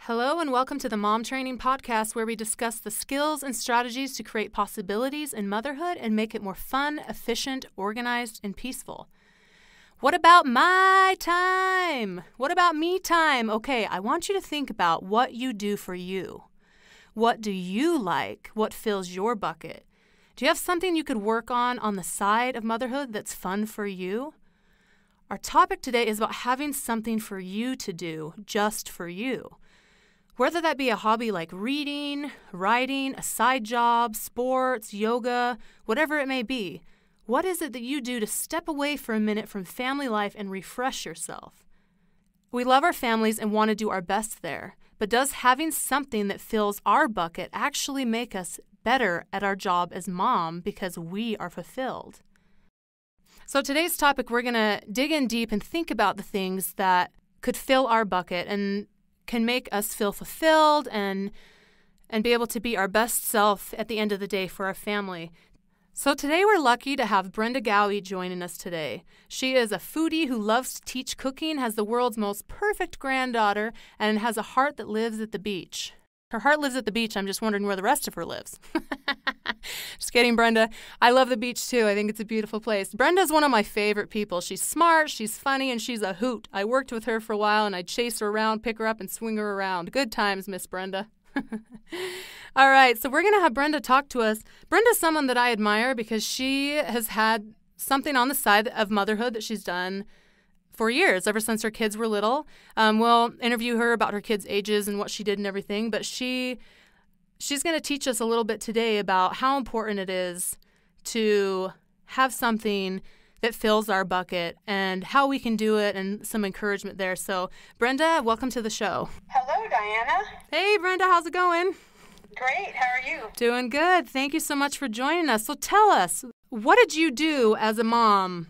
Hello and welcome to the Mom Training Podcast, where we discuss the skills and strategies to create possibilities in motherhood and make it more fun, efficient, organized, and peaceful. What about my time? What about me time? Okay, I want you to think about what you do for you. What do you like? What fills your bucket? Do you have something you could work on the side of motherhood that's fun for you? Our topic today is about having something for you to do, just for you. Whether that be a hobby like reading, writing, a side job, sports, yoga, whatever it may be, what is it that you do to step away for a minute from family life and refresh yourself? We love our families and want to do our best there, but does having something that fills our bucket actually make us better at our job as mom because we are fulfilled? So today's topic, we're going to dig in deep and think about the things that could fill our bucket and can make us feel fulfilled and be able to be our best self at the end of the day for our family. So today we're lucky to have Brenda Gowie joining us today. She is a foodie who loves to teach cooking, has the world's most perfect granddaughter, and has a heart that lives at the beach. Her heart lives at the beach. I'm just wondering where the rest of her lives. Just kidding, Brenda. I love the beach too. I think it's a beautiful place. Brenda's one of my favorite people. She's smart, she's funny, and she's a hoot. I worked with her for a while, and I'd chase her around, pick her up, and swing her around. Good times, Miss Brenda. All right, so we're going to have Brenda talk to us. Brenda's someone that I admire because she has had something on the side of motherhood that she's done for years, ever since her kids were little. We'll interview her about her kids' ages and what she did and everything, but she's going to teach us a little bit today about how important it is to have something that fills our bucket and how we can do it and some encouragement there. So, Brenda, welcome to the show. Hello, Diana. Hey, Brenda, how's it going? Great. How are you? Doing good. Thank you so much for joining us. So tell us, what did you do as a mom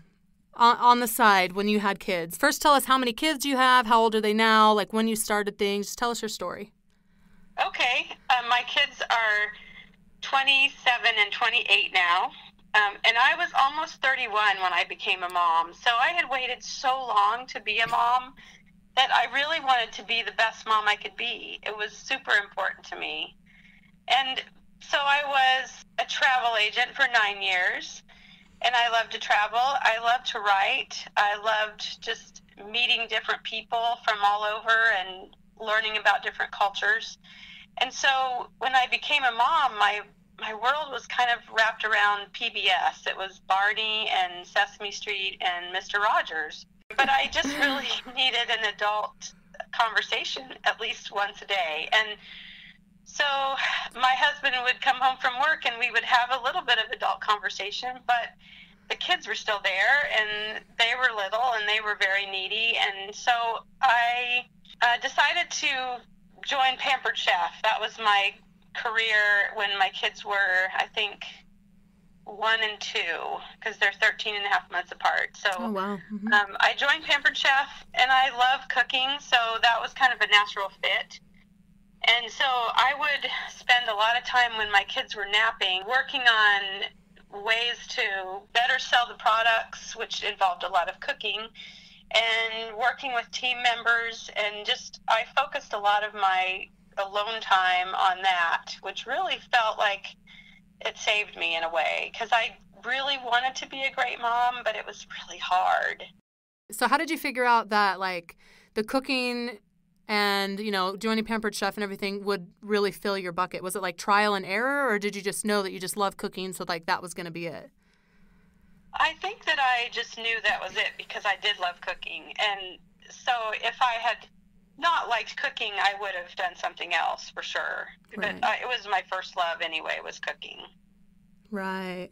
on the side when you had kids? First, tell us how many kids you have, how old are they now, like when you started things. Just tell us your story. Okay. My kids are 27 and 28 now, and I was almost 31 when I became a mom. So I had waited so long to be a mom that I really wanted to be the best mom I could be. It was super important to me. And so I was a travel agent for 9 years, and I loved to travel. I loved to write. I loved just meeting different people from all over and learning about different cultures. And so when I became a mom, my world was kind of wrapped around PBS. It was Barney and Sesame Street and Mr. Rogers. But I just really needed an adult conversation at least once a day. And so my husband would come home from work and we would have a little bit of adult conversation, but the kids were still there and they were little and they were very needy. And so I decided to join Pampered Chef. That was my career when my kids were, I think, 1 and 2, because they're 13 and a half months apart. So Oh, wow. Mm-hmm. I joined Pampered Chef, and I love cooking, so that was kind of a natural fit. And so I would spend a lot of time when my kids were napping working on ways to better sell the products, which involved a lot of cooking, and working with team members, and just I focused a lot of my alone time on that, which really felt like it saved me in a way, because I really wanted to be a great mom, but it was really hard. So how did you figure out that, like, the cooking and, joining Pampered Chef and everything would really fill your bucket? Was it like trial and error, or did you just know that you just love cooking, so like that was going to be it? I think that I just knew that was it because I did love cooking. And so if I had not liked cooking, I would have done something else for sure. Right. But it was my first love anyway, was cooking. Right.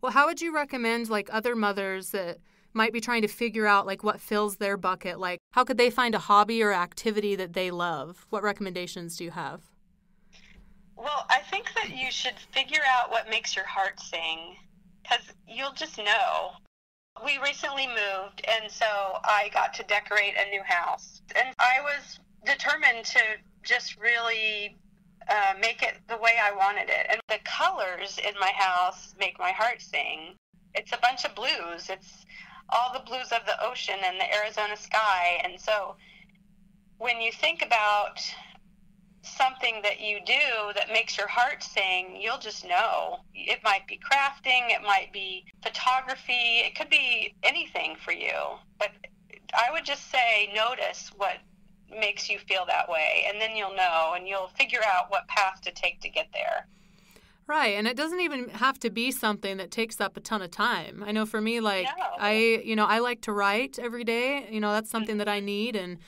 Well, how would you recommend, like, other mothers that might be trying to figure out, like, what fills their bucket? Like, how could they find a hobby or activity that they love? What recommendations do you have? Well, I think that you should figure out what makes your heart sing, because you'll just know. We recently moved, and so I got to decorate a new house. And I was determined to just really make it the way I wanted it. And the colors in my house make my heart sing. It's a bunch of blues. It's all the blues of the ocean and the Arizona sky. And so when you think about something that you do that makes your heart sing, you'll just know. It might be crafting, it might be photography, it could be anything for you. But I would just say notice what makes you feel that way, and then you'll know, and you'll figure out what path to take to get there. Right, and it doesn't even have to be something that takes up a ton of time. I know for me, like, No. I like to write every day. That's something that I need, and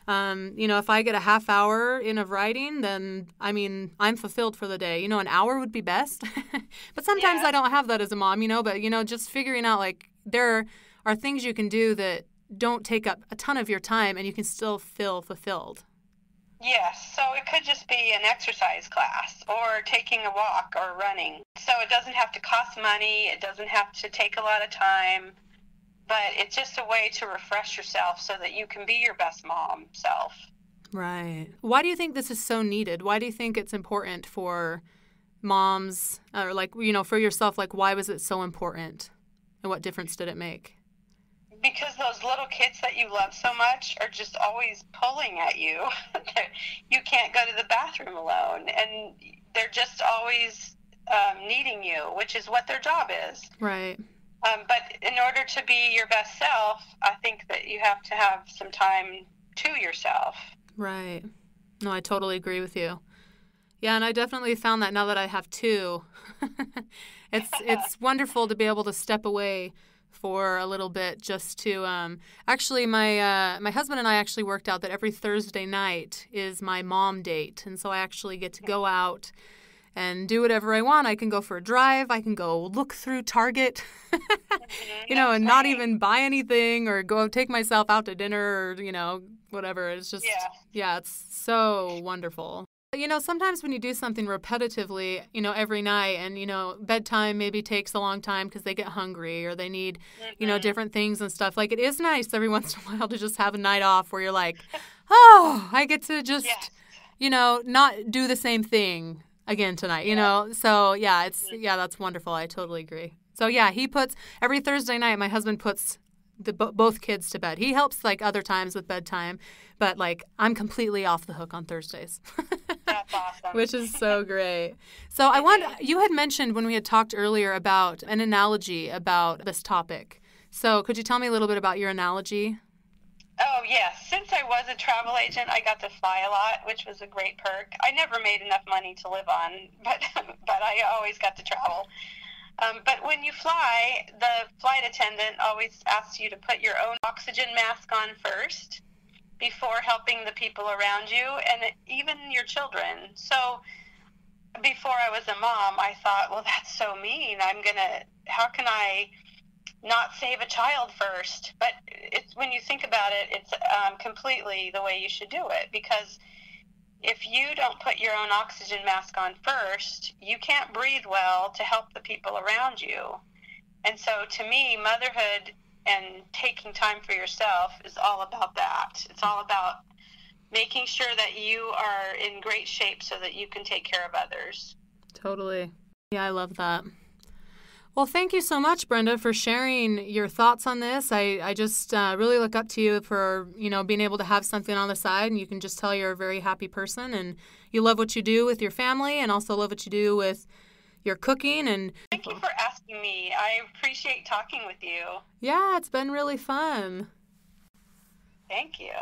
if I get a half hour in of writing, then, I'm fulfilled for the day. An hour would be best. But sometimes I don't have that as a mom, but, just figuring out, like, there are things you can do that don't take up a ton of your time and you can still feel fulfilled. Yes, so it could just be an exercise class or taking a walk or running. So it doesn't have to cost money, it doesn't have to take a lot of time, but it's just a way to refresh yourself so that you can be your best mom self. Right. Why do you think this is so needed? Why do you think it's important for moms, or for yourself, why was it so important and what difference did it make? Because those little kids that you love so much are just always pulling at you. You can't go to the bathroom alone, and they're just always needing you, which is what their job is. Right. But in order to be your best self, I think that you have to have some time to yourself. Right. No, I totally agree with you. Yeah, and I definitely found that now that I have two. It's wonderful to be able to step away for a little bit just to actually my husband and I actually worked out that every Thursday night is my mom date, and so I actually get to go out and do whatever I want. I can go for a drive, I can go look through Target and not even buy anything, or go take myself out to dinner, or whatever. It's just it's so wonderful. Sometimes when you do something repetitively, every night, and, bedtime maybe takes a long time because they get hungry or they need, different things and stuff. Like, it is nice every once in a while to just have a night off where you're like, oh, I get to just, not do the same thing again tonight, So, that's wonderful. I totally agree. So, he puts, every Thursday night, my husband puts both kids to bed. He helps, other times with bedtime, but, I'm completely off the hook on Thursdays. That's awesome. Which is so great. So you had mentioned when we had talked earlier about an analogy about this topic. So could you tell me a little bit about your analogy? Oh, yes. Since I was a travel agent, I got to fly a lot, which was a great perk. I never made enough money to live on, but I always got to travel. But when you fly, the flight attendant always asks you to put your own oxygen mask on first before helping the people around you, and even your children. So before I was a mom, I thought, well, that's so mean. How can I not save a child first? But when you think about it, it's completely the way you should do it, because if you don't put your own oxygen mask on first, you can't breathe well to help the people around you. And so to me, motherhood and taking time for yourself is all about that. It's all about making sure that you are in great shape so that you can take care of others. Totally. Yeah, I love that. Well, thank you so much, Brenda, for sharing your thoughts on this. I just really look up to you for, being able to have something on the side, and you can just tell you're a very happy person, and you love what you do with your family, and also love what you do with your cooking. And thank you for asking me. I appreciate talking with you. Yeah, it's been really fun. Thank you.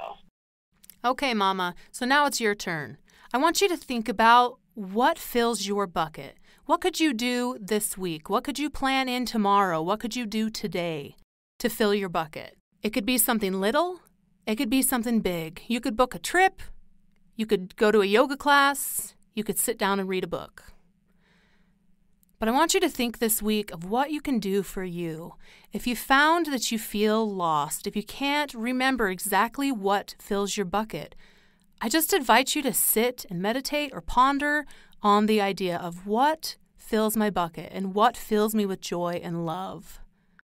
Okay, Mama, so now it's your turn. I want you to think about what fills your bucket. What could you do this week? What could you plan in tomorrow? What could you do today to fill your bucket? It could be something little. It could be something big. You could book a trip. You could go to a yoga class. You could sit down and read a book. But I want you to think this week of what you can do for you. If you found that you feel lost, if you can't remember exactly what fills your bucket, I just invite you to sit and meditate or ponder on the idea of what fills my bucket and what fills me with joy and love.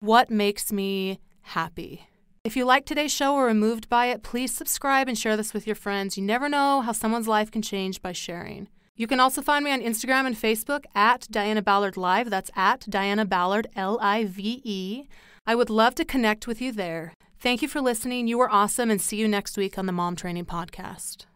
What makes me happy? If you like today's show or are moved by it, please subscribe and share this with your friends. You never know how someone's life can change by sharing. You can also find me on Instagram and Facebook at Diana Ballard Live. That's at Diana Ballard, Live. I would love to connect with you there. Thank you for listening. You are awesome, and see you next week on the Mom Training Podcast.